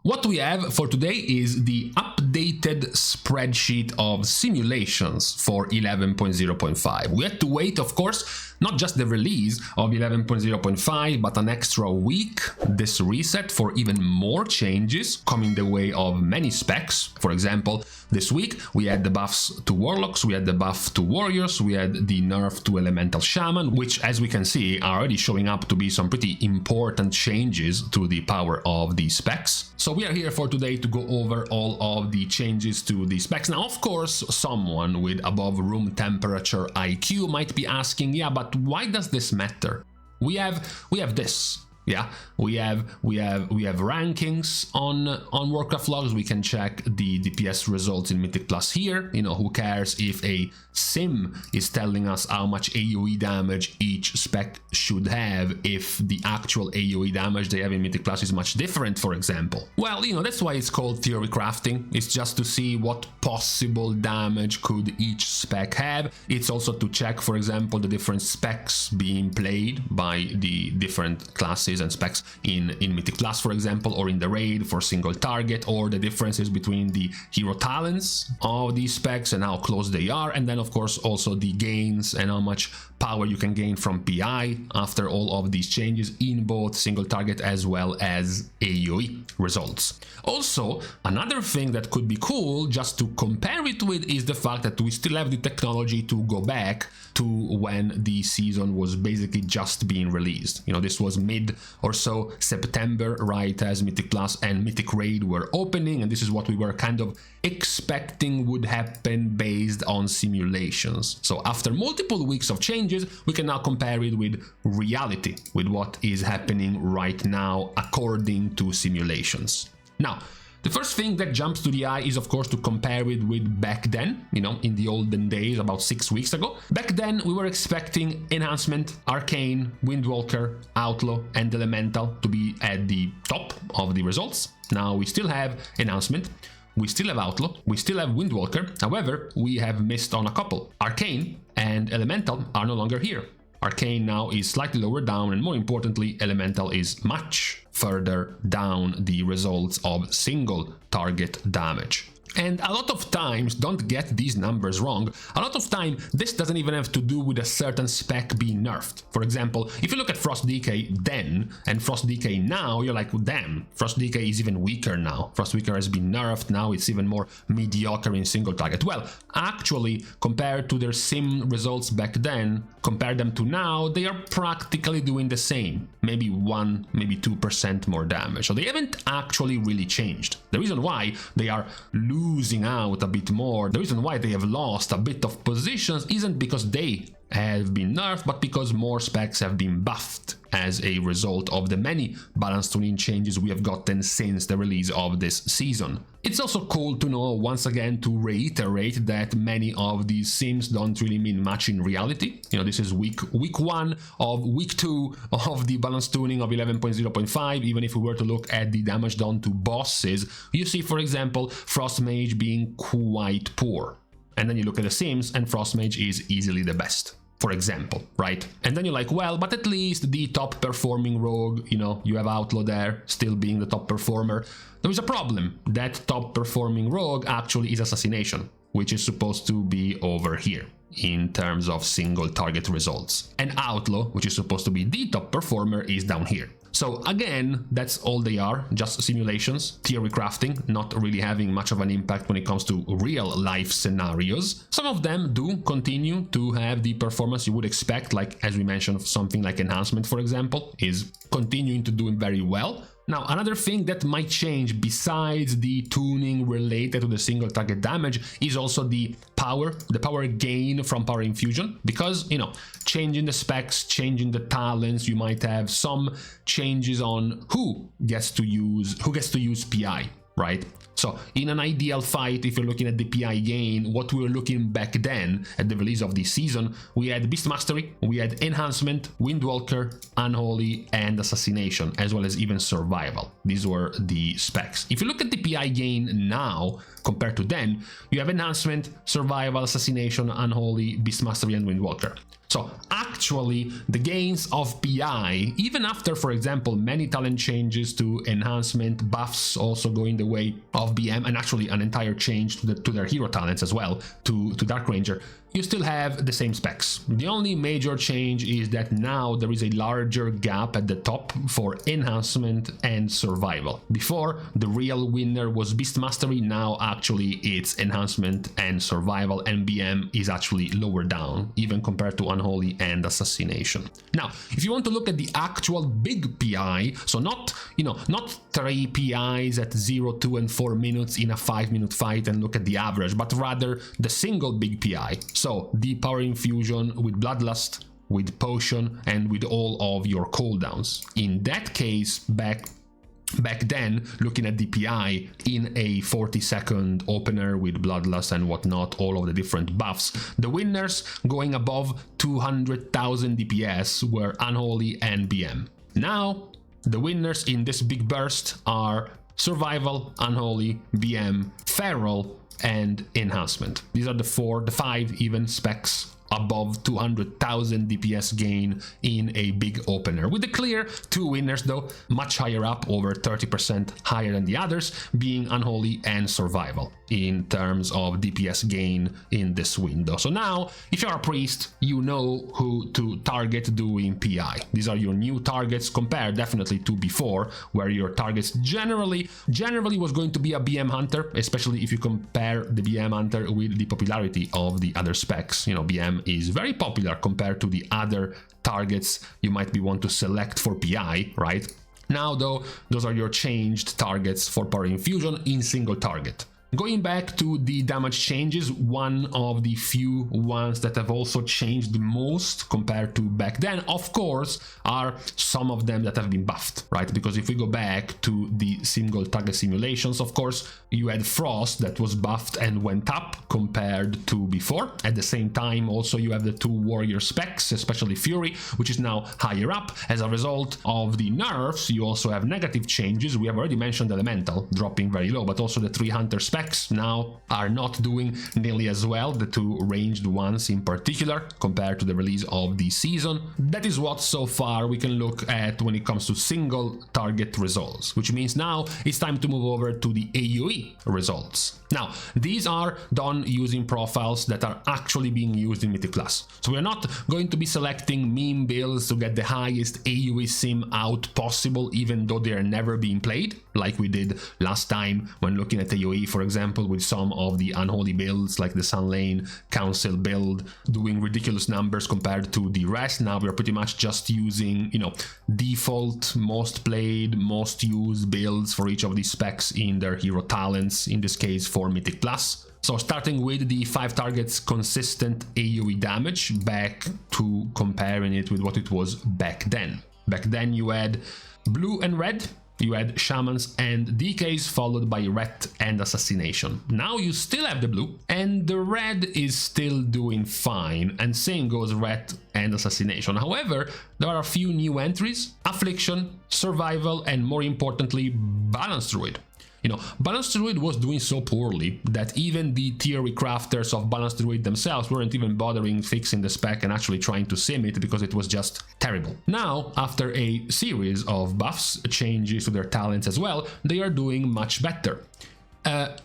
What we have for today is the updated spreadsheet of simulations for 11.0.5. We had to wait, of course, not just the release of 11.0.5, but an extra week, this reset, for even more changes coming the way of many specs. For example, this week we had the buffs to Warlocks, we had the buff to Warriors, we had the nerf to Elemental Shaman, which, as we can see, are already showing up to be some pretty important changes to the power of the specs. So we are here for today to go over all of the changes to the specs. Now, of course, someone with above room temperature IQ might be asking, yeah, but why does this matter? We have this. Yeah, we have rankings on Warcraft logs. We can check the DPS results in Mythic Plus here. You know, who cares if a sim is telling us how much AoE damage each spec should have if the actual AoE damage they have in Mythic Plus is much different, for example? Well, you know, that's why it's called theory crafting. It's just to see what possible damage could each spec have. It's also to check, for example, the different specs being played by the different classes and specs in Mythic Plus, for example, or in the raid for single target, or the differences between the hero talents of these specs and how close they are, and then of course also the gains and how much power you can gain from PI after all of these changes in both single target as well as AoE results. Also, another thing that could be cool just to compare it with is the fact that we still have the technology to go back to when the season was basically just being released. You know, this was mid or so September, right as Mythic Plus and Mythic Raid were opening, and this is what we were kind of expecting would happen based on simulations. So after multiple weeks of changes, we can now compare it with reality, with what is happening right now according to simulations. Now, the first thing that jumps to the eye is, of course, to compare it with back then, you know, in the olden days, about 6 weeks ago. Back then, we were expecting Enhancement, Arcane, Windwalker, Outlaw, and Elemental to be at the top of the results. Now, we still have Enhancement, we still have Outlaw, we still have Windwalker. However, we have missed on a couple. Arcane and Elemental are no longer here. Arcane now is slightly lower down, and more importantly, Elemental is much further down the results of single target damage. And a lot of times, don't get these numbers wrong, a lot of time this doesn't even have to do with a certain spec being nerfed. For example, if you look at Frost Decay then and Frost Decay now, you're like, well, damn, Frost Decay is even weaker now. Frost Decay has been nerfed, now it's even more mediocre in single target. Well, actually, compared to their sim results back then, compare them to now, they are practically doing the same. Maybe 1, maybe 2% more damage. So they haven't actually really changed. The reason why they are losing out a bit more, the reason why they have lost a bit of positions isn't because they have been nerfed, but because more specs have been buffed as a result of the many balance tuning changes we have gotten since the release of this season. It's also cool to know, once again, to reiterate that many of these sims don't really mean much in reality. You know, this is week 1 of week 2 of the balance tuning of 11.0.5. Even if we were to look at the damage done to bosses, you see, for example, Frost Mage being quite poor. And then you look at the sims and Frost Mage is easily the best, for example, right? And then you're like, well, but at least the top performing rogue, you know, you have Outlaw there still being the top performer. There is a problem. That top performing rogue actually is Assassination, which is supposed to be over here in terms of single target results. And Outlaw, which is supposed to be the top performer, is down here. So again, that's all they are, just simulations, theory crafting, not really having much of an impact when it comes to real life scenarios. Some of them do continue to have the performance you would expect, like, as we mentioned, something like Enhancement, for example, is continuing to do very well. Now, another thing that might change besides the tuning related to the single target damage is also the power gain from Power Infusion, because, you know, changing the specs, changing the talents, you might have some changes on who gets to use PI, right? So in an ideal fight, if you're looking at the PI gain, what we were looking back then at the release of this season, we had Beast Mastery, we had Enhancement, Windwalker, Unholy, and Assassination, as well as even Survival. These were the specs. If you look at the PI gain now, compared to then, you have Enhancement, Survival, Assassination, Unholy, Beast Mastery, and Windwalker. So actually, the gains of PI, even after, for example, many talent changes to enhancement, buffs also going the way of BM, and actually an entire change to their hero talents as well, to Dark Ranger, you still have the same specs. The only major change is that now there is a larger gap at the top for enhancement and survival. Before, the real winner was Beast Mastery, now actually it's enhancement and survival, and BM is actually lower down, even compared to Unholy and Assassination. Now, if you want to look at the actual big PI, so not 3 PIs at 0, 2, and 4 minutes in a 5-minute fight and look at the average, but rather the single big PI. So the power infusion with Bloodlust, with potion, and with all of your cooldowns. In that case, back then, looking at the PI in a 40-second opener with Bloodlust and whatnot, all of the different buffs, the winners going above 200,000 DPS were Unholy and BM. Now, the winners in this big burst are Survival, Unholy, BM, Feral, and Enhancement. These are the 5 even specs above 200,000 DPS gain in a big opener, with the clear 2 winners though, much higher up, over 30% higher than the others, being Unholy and Survival in terms of DPS gain in this window. So now, if you're a priest, you know who to target doing PI. These are your new targets compared definitely to before, where your targets generally was going to be a BM Hunter, especially if you compare the BM Hunter with the popularity of the other specs. You know, BM is very popular compared to the other targets you might want to select for PI, right? Now though, those are your changed targets for power infusion in single target. Going back to the damage changes, one of the few ones that have also changed the most compared to back then, of course, are some of them that have been buffed, right? Because if we go back to the single target simulations, of course, you had Frost that was buffed and went up compared to before. At the same time, also you have the 2 warrior specs, especially Fury, which is now higher up. As a result of the nerfs, you also have negative changes. We have already mentioned Elemental dropping very low, but also the 3 hunter specs now are not doing nearly as well, the 2 ranged ones in particular, compared to the release of the season. That is what so far we can look at when it comes to single target results, which means now it's time to move over to the AoE results. Now, these are done using profiles that are actually being used in Mythic Plus. So we're not going to be selecting meme builds to get the highest AoE sim out possible, even though they are never being played, like we did last time when looking at AoE, for example, with some of the Unholy builds like the Sun Lane Council build doing ridiculous numbers compared to the rest. Now we're pretty much just using, default, most played, most used builds for each of these specs in their hero talents, in this case for Mythic Plus. So starting with the 5 targets consistent AoE damage, back to comparing it with what it was back then. Back then you had blue and red, you had shamans and DKs, followed by ret and assassination. Now you still have the blue, and the red is still doing fine, and same goes ret and assassination. However, there are a few new entries: affliction, survival, and more importantly, balanced druid. Balanced Druid was doing so poorly that even the theory crafters of Balanced Druid themselves weren't even bothering fixing the spec and actually trying to sim it because it was just terrible. Now, after a series of buffs, changes to their talents as well, they are doing much better.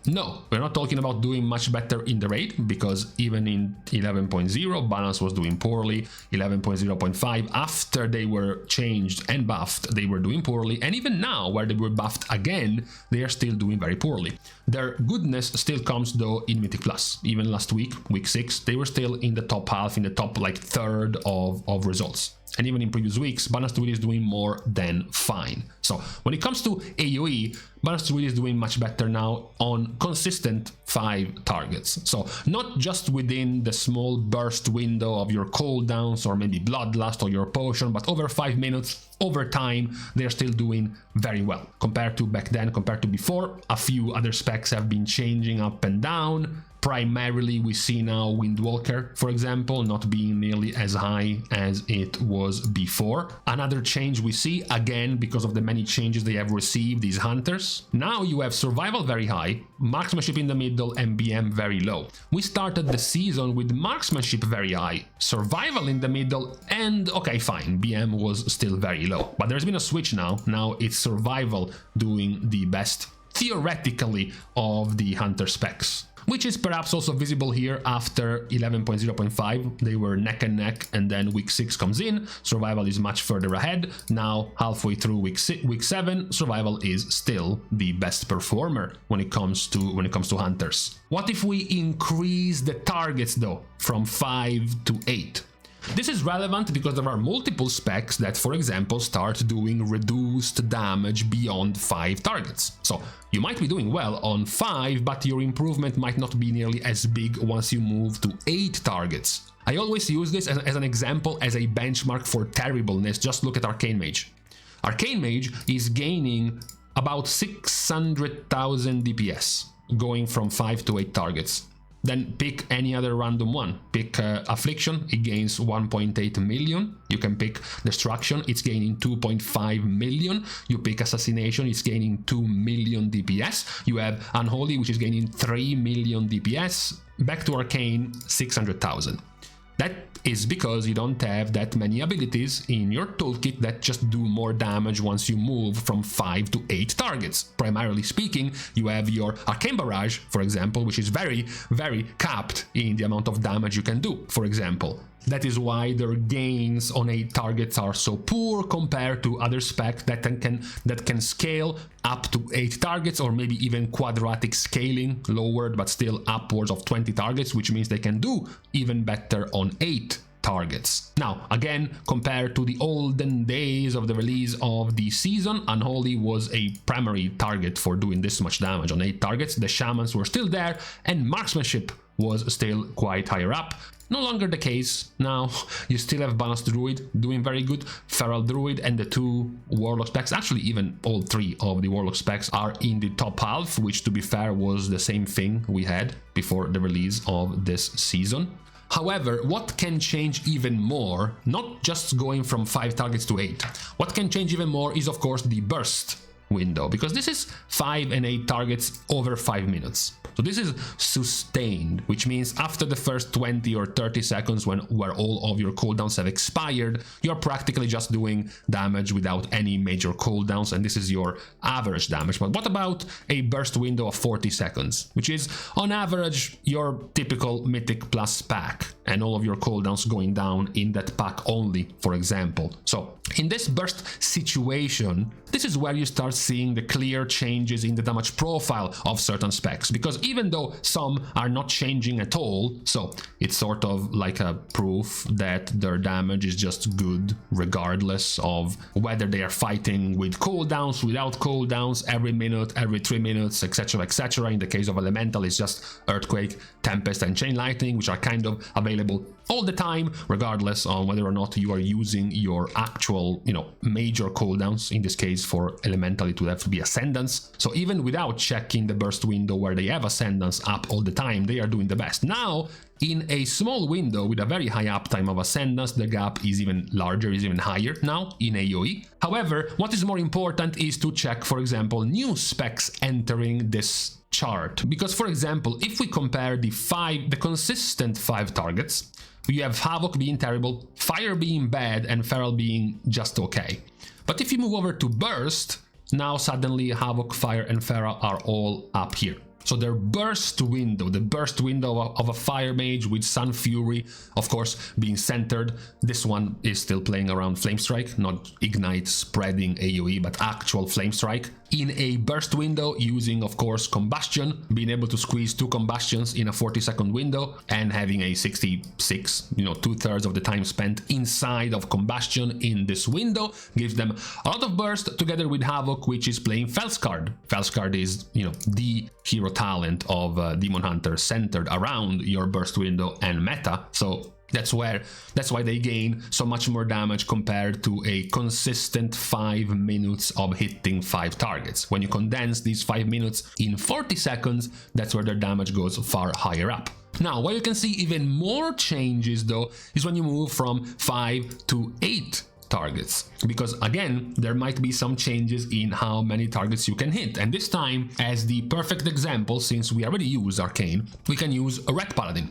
No, we're not talking about doing much better in the raid, because even in 11.0 balance was doing poorly. 11.0.5, after they were changed and buffed, they were doing poorly, and even now where they were buffed again, they are still doing very poorly. Their goodness still comes though in Mythic Plus. Even last week, week 6, they were still in the top half, in the top third of results. And even in previous weeks, Balanced Druid is doing more than fine. So when it comes to AoE, Balanced Druid is doing much better now on consistent 5 targets. So not just within the small burst window of your cooldowns or maybe Bloodlust or your potion, but over 5 minutes, over time, they're still doing very well. Compared to back then, compared to before, a few other specs have been changing up and down. Primarily, we see now Windwalker, for example, not being nearly as high as it was before. Another change we see, again, because of the many changes they have received, is Hunters. hunters. Now you have survival very high, marksmanship in the middle, and BM very low. We started the season with marksmanship very high, survival in the middle, and okay, fine, BM was still very low. But there's been a switch now. Now it's survival doing the best, theoretically, of the hunter specs, which is perhaps also visible here after 11.0.5. They were neck and neck, and then week 6 comes in, survival is much further ahead. Now halfway through week 7, survival is still the best performer when it comes to hunters. What if we increase the targets though from 5 to 8? This is relevant because there are multiple specs that, for example, start doing reduced damage beyond 5 targets. So you might be doing well on 5, but your improvement might not be nearly as big once you move to 8 targets. I always use this as an example, as a benchmark for terribleness. Just look at Arcane Mage. Arcane Mage is gaining about 600,000 DPS, going from 5 to 8 targets. Then pick any other random one. Pick Affliction, it gains 1.8 million. You can pick Destruction, it's gaining 2.5 million. You pick Assassination, it's gaining 2 million DPS. You have Unholy, which is gaining 3 million DPS. Back to Arcane, 600,000. That is because you don't have that many abilities in your toolkit that just do more damage once you move from 5 to 8 targets. Primarily speaking, you have your Arcane Barrage, for example, which is very, very capped in the amount of damage you can do, for example. That is why their gains on 8 targets are so poor compared to other specs that can scale up to 8 targets, or maybe even quadratic scaling, lowered but still upwards of 20 targets, which means they can do even better on 8 targets. Now, again, compared to the olden days of the release of the season, Unholy was a primary target for doing this much damage on 8 targets. The Shamans were still there, and Marksmanship was still quite higher up. No longer the case. Now you still have Balanced Druid doing very good, Feral Druid, and the 2 Warlock specs. Actually, even all 3 of the Warlock specs are in the top half, which, to be fair, was the same thing we had before the release of this season. However, what can change even more, not just going from 5 targets to 8, what can change even more is, of course, the burst window, because this is 5 and 8 targets over 5 minutes. So this is sustained, which means after the first 20 or 30 seconds where all of your cooldowns have expired, you're practically just doing damage without any major cooldowns, and this is your average damage. But what about a burst window of 40 seconds, which is on average your typical Mythic Plus pack, and all of your cooldowns going down in that pack only, for example. So in this burst situation, this is where you start seeing the clear changes in the damage profile of certain specs, because even though some are not changing at all, so it's sort of like a proof that their damage is just good regardless of whether they are fighting with cooldowns, without cooldowns, every minute, every 3 minutes, etc, etc. In the case of Elemental, it's just Earthquake, Tempest, and Chain Lightning, which are kind of available all the time, regardless on whether or not you are using your actual, major cooldowns. In this case, for Elemental, it would have to be Ascendance. So even without checking the burst window where they have Ascendance up all the time, they are doing the best. Now, in a small window with a very high uptime of Ascendance, the gap is even larger, is even higher now in AoE. However, what is more important is to check, for example, new specs entering this chart. Because, for example, if we compare the consistent 5 targets, we have Havoc being terrible, Fire being bad, and Feral being just okay. But if you move over to Burst, now suddenly Havoc, Fire, and Feral are all up here. So their burst window, the burst window of a Fire Mage with Sun Fury, of course, being centered. This one is still playing around Flame Strike, not Ignite spreading AoE, but actual Flame Strike. In a burst window, using, of course, Combustion, being able to squeeze 2 Combustions in a 40-second window, and having a 66, 2/3 of the time spent inside of Combustion in this window, gives them a lot of burst, together with Havoc, which is playing Felskard. Felskard is, the hero talent of Demon Hunter, centered around your burst window and meta. So that's why they gain so much more damage compared to a consistent 5 minutes of hitting 5 targets. When you condense these 5 minutes in 40 seconds, that's where their damage goes far higher up. Now, where you can see even more changes though is when you move from 5 to 8 targets, because again, there might be some changes in how many targets you can hit. And this time, as the perfect example, since we already use Arcane, we can use a Ret Paladin.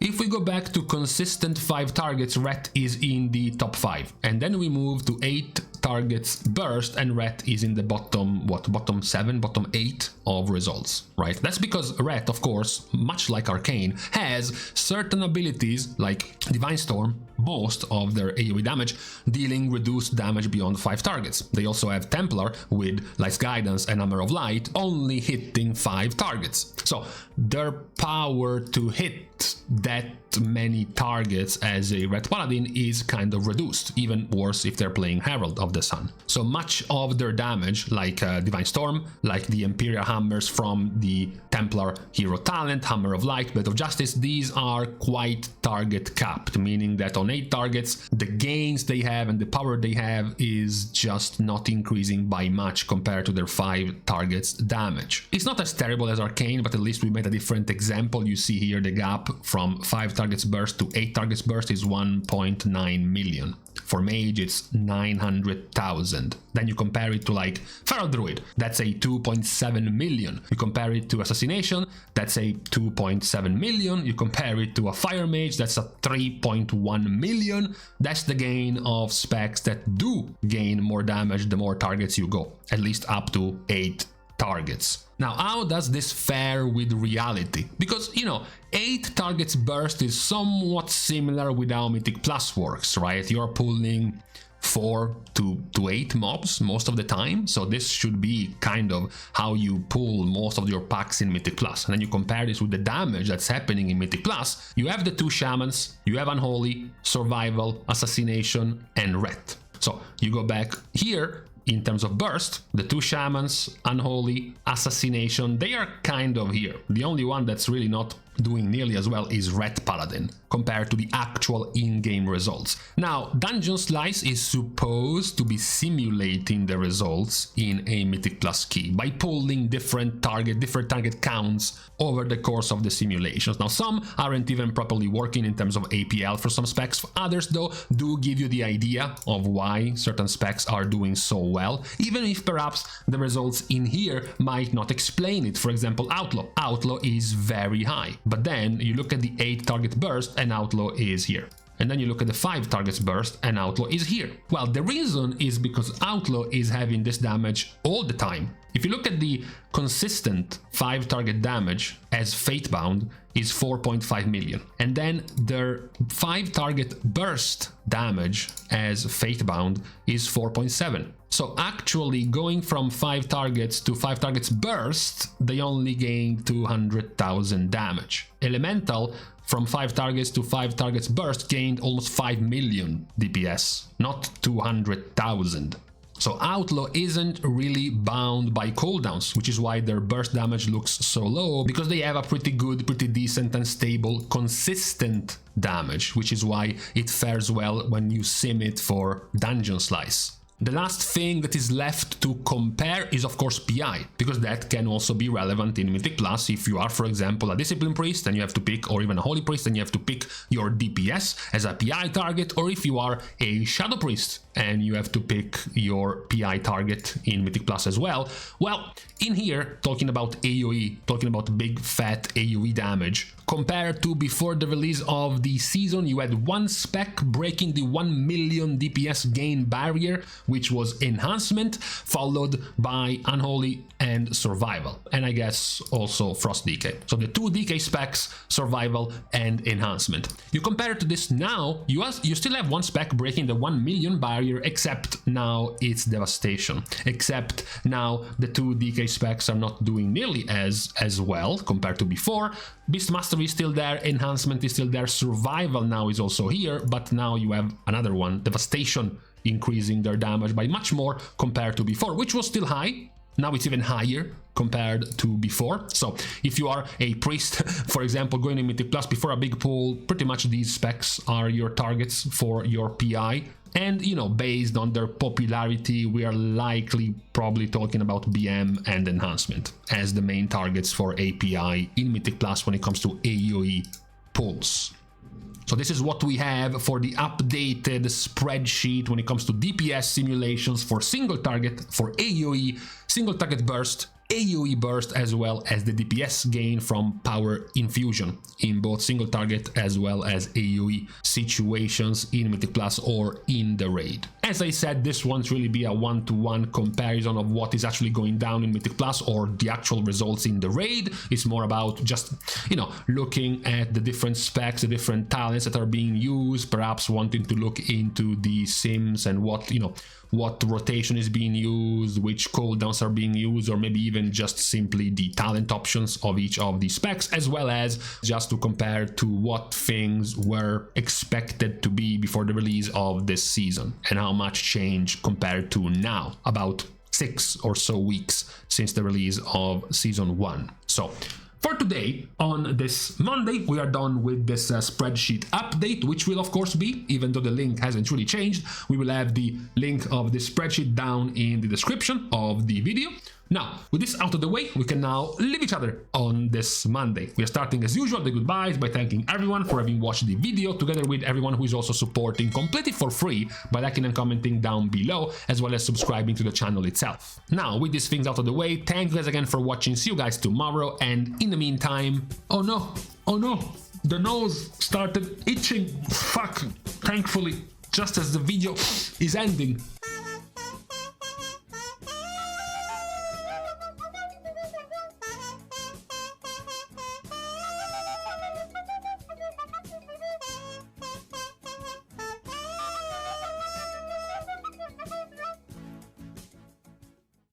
If we go back to consistent 5 targets, Ret is in the top 5, and then we move to 8 targets burst, and Ret is in the bottom, bottom 7, bottom 8 of results, right? That's because Ret, of course, much like Arcane, has certain abilities like Divine Storm, most of their AoE damage, dealing reduced damage beyond 5 targets. They also have Templar with Light's Guidance and Hammer of Light, only hitting 5 targets. So their power to hit that many targets as a Ret Paladin is kind of reduced, even worse if they're playing Herald of the Sun. So much of their damage, like Divine Storm, like the Imperial Hammers from the Templar hero talent, Hammer of Light, Blade of Justice, these are quite target capped, meaning that on 8 targets, the gains they have and the power they have is just not increasing by much compared to their 5 targets damage. It's not as terrible as Arcane, but at least we made a different example. You see here the gap from 5 targets burst to 8 targets burst is 1.9 million. For Mage, it's 900,000. Then you compare it to like Feral Druid, that's a 2.7 million. You compare it to Assassination, that's a 2.7 million. You compare it to a Fire Mage, that's a 3.1 million. That's the gain of specs that do gain more damage the more targets you go, at least up to 8 targets. Now, how does this fare with reality? Because, you know, 8 targets burst is somewhat similar with how Mythic Plus works, right? You're pulling 4 to 8 mobs most of the time, so this should be kind of how you pull most of your packs in Mythic Plus. And then you compare this with the damage that's happening in Mythic Plus. You have the 2 Shamans, you have Unholy, Survival, Assassination, and Ret. So you go back here. In terms of burst, the 2 Shamans, Unholy, Assassination, they are kind of here. The only one that's really not doing nearly as well is Ret Paladin, compared to the actual in-game results. Now, Dungeon Slice is supposed to be simulating the results in a Mythic Plus key by pulling different target counts over the course of the simulations. Now, some aren't even properly working in terms of APL for some specs. Others, though, do give you the idea of why certain specs are doing so well, even if perhaps the results in here might not explain it. For example, Outlaw. Outlaw is very high. But then you look at the 8 target burst and Outlaw is here. And then you look at the 5 targets burst and Outlaw is here. Well, the reason is because Outlaw is having this damage all the time. If you look at the consistent 5 target damage as Fatebound is 4.5 million. And then their 5 target burst damage as Fatebound is 4.7. So actually going from 5 targets to 5 targets burst, they only gain 200,000 damage. Elemental from 5 targets to 5 targets burst gained almost 5 million DPS, not 200,000. So Outlaw isn't really bound by cooldowns, which is why their burst damage looks so low, because they have a pretty good, pretty decent and stable, consistent damage, which is why it fares well when you sim it for Dungeon Slice. The last thing that is left to compare is of course PI, because that can also be relevant in Mythic Plus. If you are, for example, a Discipline Priest and you have to pick, or even a Holy Priest and you have to pick your DPS as a PI target, or if you are a Shadow Priest and you have to pick your PI target in Mythic Plus as well. Well, in here, talking about AoE, talking about big fat AoE damage, compared to before the release of the season, you had one spec breaking the 1 million DPS gain barrier, which was Enhancement, followed by Unholy and Survival, and I guess also Frost DK. So the 2 DK specs, Survival and Enhancement. You compare it to this now, you still have one spec breaking the 1 million barrier, except now it's Devastation. Except now the 2 DK specs are not doing nearly as well compared to before. Beastmaster is still there, Enhancement is still there, Survival now is also here, but now you have another one, Devastation, increasing their damage by much more compared to before, which was still high. Now it's even higher compared to before. So if you are a priest, for example, going in Mythic Plus before a big pull, pretty much these specs are your targets for your PI. And, you know, based on their popularity, we are likely probably talking about BM and Enhancement as the main targets for API in Mythic Plus when it comes to AoE pulls. So this is what we have for the updated spreadsheet when it comes to DPS simulations for single target, for AoE, single target burst, AoE burst, as well as the DPS gain from power infusion in both single target as well as AoE situations in Mythic Plus or in the raid. As I said, this won't really be a one-to-one comparison of what is actually going down in Mythic Plus or the actual results in the raid. It's more about just, looking at the different specs, the different talents that are being used, perhaps wanting to look into the sims and what rotation is being used, which cooldowns are being used, or maybe even just simply the talent options of each of the specs, as well as just to compare to what things were expected to be before the release of this season and how much change compared to now, about 6 or so weeks since the release of season 1. So for today, on this Monday, we are done with this spreadsheet update, which will of course be, even though the link hasn't really changed, we will have the link of the spreadsheet down in the description of the video. Now, with this out of the way, we can now leave each other on this Monday. We are starting as usual the goodbyes by thanking everyone for having watched the video, together with everyone who is also supporting completely for free by liking and commenting down below, as well as subscribing to the channel itself. Now, with these things out of the way, thank you guys again for watching. See you guys tomorrow, and in the meantime, oh no, the nose started itching. Fuck, thankfully, just as the video is ending.